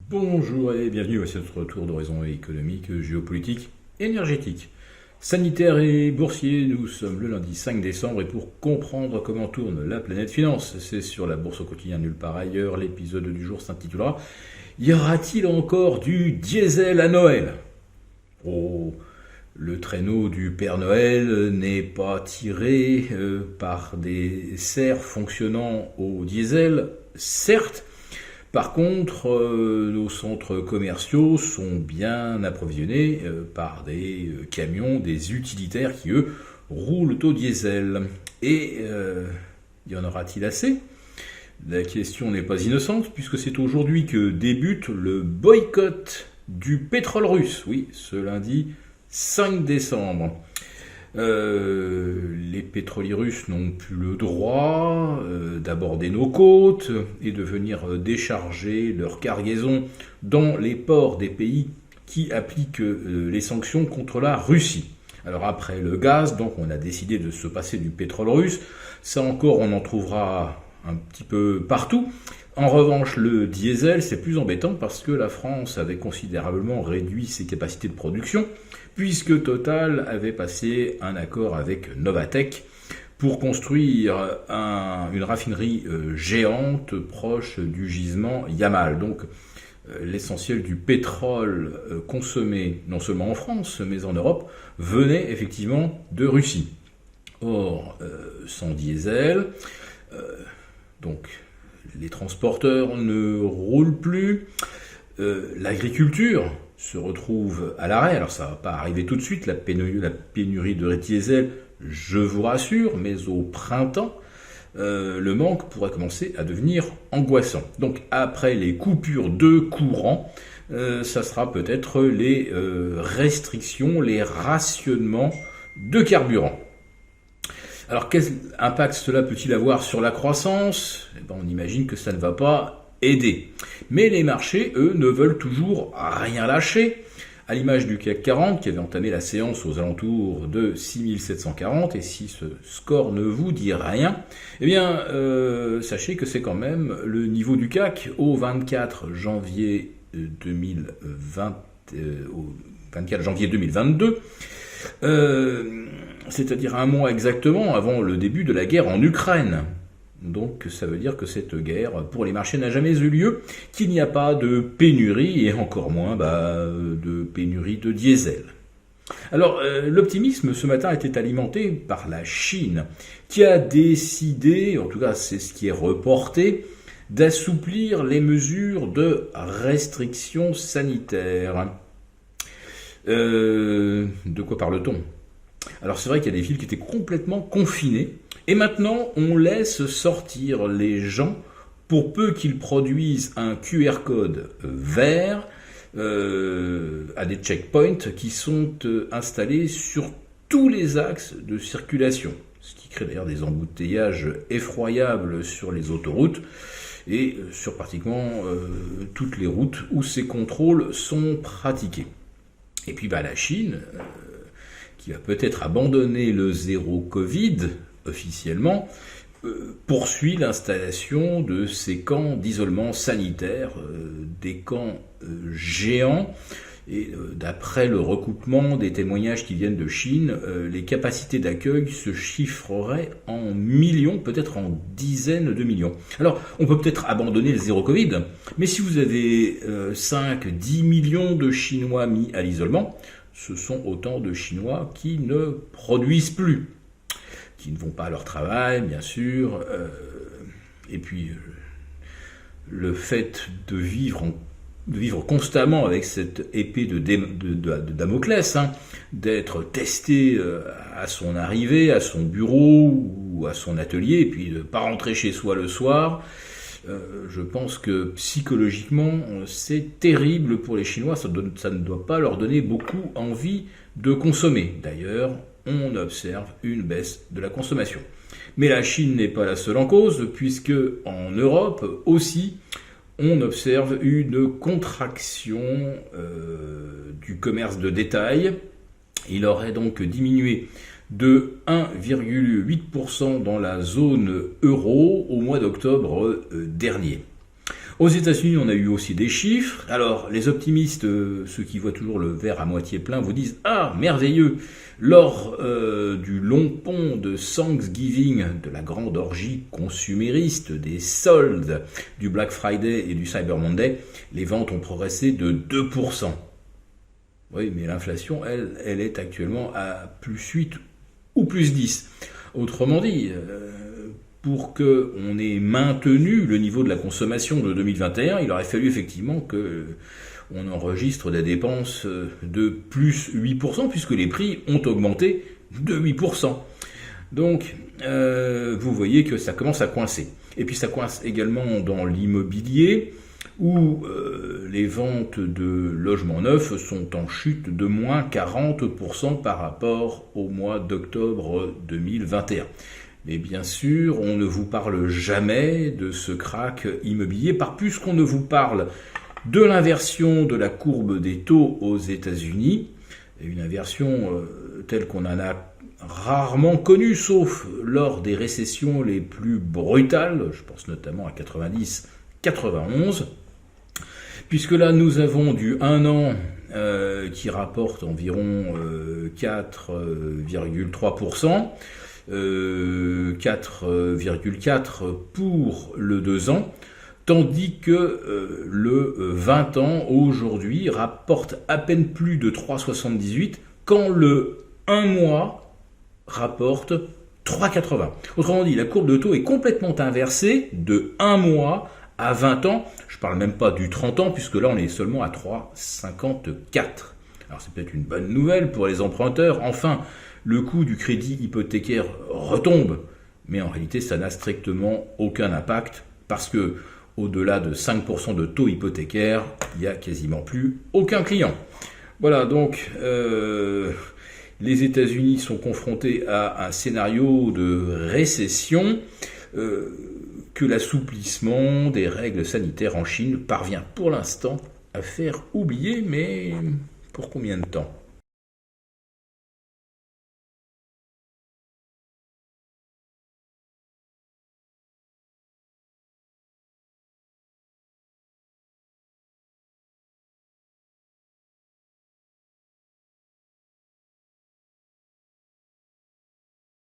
Bonjour et bienvenue à notre tour d'horizon économique, géopolitique, énergétique, sanitaire et boursier. Nous sommes le lundi 5 décembre et pour comprendre comment tourne la planète finance, c'est sur la bourse au quotidien nulle part ailleurs. L'épisode du jour s'intitulera « Y aura-t-il encore du diesel à Noël ?» Oh, le traîneau du Père Noël n'est pas tiré par des serres fonctionnant au diesel, certes. Par contre, nos centres commerciaux sont bien approvisionnés par des camions, des utilitaires qui, eux, roulent au diesel. Et y en aura-t-il assez ? La question n'est pas innocente, puisque c'est aujourd'hui que débute le boycott du pétrole russe. Oui, ce lundi 5 décembre. Les pétroliers russes n'ont plus le droit d'aborder nos côtes et de venir décharger leurs cargaisons dans les ports des pays qui appliquent les sanctions contre la Russie. Alors après le gaz, donc on a décidé de se passer du pétrole russe. Ça encore, on en trouvera un petit peu partout. En revanche, le diesel, c'est plus embêtant parce que la France avait considérablement réduit ses capacités de production, puisque Total avait passé un accord avec Novatek pour construire une raffinerie géante proche du gisement Yamal. Donc l'essentiel du pétrole consommé non seulement en France, mais en Europe, venait effectivement de Russie. Or, sans diesel, donc les transporteurs ne roulent plus, l'agriculture se retrouve à l'arrêt. Alors ça ne va pas arriver tout de suite, la pénurie de diesel, je vous rassure, mais au printemps, le manque pourrait commencer à devenir angoissant. Donc après les coupures de courant, ça sera peut-être les restrictions, les rationnements de carburant. Alors quel impact cela peut-il avoir sur la croissance ? On imagine que ça ne va pas aider. Mais les marchés, eux, ne veulent toujours rien lâcher. À l'image du CAC 40 qui avait entamé la séance aux alentours de 6740, et si ce score ne vous dit rien, eh bien, sachez que c'est quand même le niveau du CAC au 24 janvier 2022. C'est-à-dire un mois exactement avant le début de la guerre en Ukraine. Donc ça veut dire que cette guerre, pour les marchés, n'a jamais eu lieu, qu'il n'y a pas de pénurie, et encore moins de pénurie de diesel. Alors l'optimisme ce matin était alimenté par la Chine, qui a décidé, en tout cas c'est ce qui est reporté, d'assouplir les mesures de restriction sanitaire. De quoi parle-t-on ? Alors c'est vrai qu'il y a des villes qui étaient complètement confinées, et maintenant on laisse sortir les gens pour peu qu'ils produisent un QR code vert à des checkpoints qui sont installés sur tous les axes de circulation, ce qui crée d'ailleurs des embouteillages effroyables sur les autoroutes et sur pratiquement toutes les routes où ces contrôles sont pratiqués. Et puis la Chine, qui va peut-être abandonner le zéro Covid officiellement, poursuit l'installation de ces camps d'isolement sanitaire, des camps géants. Et d'après le recoupement des témoignages qui viennent de Chine, les capacités d'accueil se chiffreraient en millions, peut-être en dizaines de millions. Alors, on peut peut-être abandonner le zéro Covid, mais si vous avez 5-10 millions de Chinois mis à l'isolement, ce sont autant de Chinois qui ne produisent plus, qui ne vont pas à leur travail, bien sûr, et puis le fait de vivre constamment avec cette épée de Damoclès, d'être testé à son arrivée, à son bureau ou à son atelier, et puis de ne pas rentrer chez soi le soir. Je pense que psychologiquement, c'est terrible pour les Chinois, ça ne doit pas leur donner beaucoup envie de consommer. D'ailleurs, on observe une baisse de la consommation. Mais la Chine n'est pas la seule en cause, puisque en Europe aussi, on observe une contraction du commerce de détail. Il aurait donc diminué de 1,8% dans la zone euro au mois d'octobre dernier. Aux États-Unis, on a eu aussi des chiffres. Alors, les optimistes, ceux qui voient toujours le verre à moitié plein, vous disent « Ah, merveilleux !» Lors du long pont de Thanksgiving, de la grande orgie consumériste, des soldes, du Black Friday et du Cyber Monday, les ventes ont progressé de 2%. Oui, mais l'inflation, elle est actuellement à plus 8 ou plus 10. Autrement dit, pour qu'on ait maintenu le niveau de la consommation de 2021, il aurait fallu effectivement qu'on enregistre des dépenses de plus 8%, puisque les prix ont augmenté de 8%. Donc, vous voyez que ça commence à coincer. Et puis ça coince également dans l'immobilier, où les ventes de logements neufs sont en chute de moins 40% par rapport au mois d'octobre 2021. Mais bien sûr, on ne vous parle jamais de ce krach immobilier, par plus qu'on ne vous parle de l'inversion de la courbe des taux aux États-Unis, une inversion telle qu'on en a rarement connue, sauf lors des récessions les plus brutales, je pense notamment à 90-91, puisque là nous avons du 1 an qui rapporte environ 4,3%, 4,4 pour le 2 ans, tandis que le 20 ans aujourd'hui rapporte à peine plus de 3,78 quand le 1 mois rapporte 3,80. Autrement dit, la courbe de taux est complètement inversée de 1 mois à 20 ans. Je ne parle même pas du 30 ans puisque là on est seulement à 3,54. Alors c'est peut-être une bonne nouvelle pour les emprunteurs. Enfin, le coût du crédit hypothécaire retombe, mais en réalité ça n'a strictement aucun impact parce que au-delà de 5% de taux hypothécaire, il n'y a quasiment plus aucun client. Voilà, donc les États-Unis sont confrontés à un scénario de récession que l'assouplissement des règles sanitaires en Chine parvient pour l'instant à faire oublier, mais pour combien de temps ?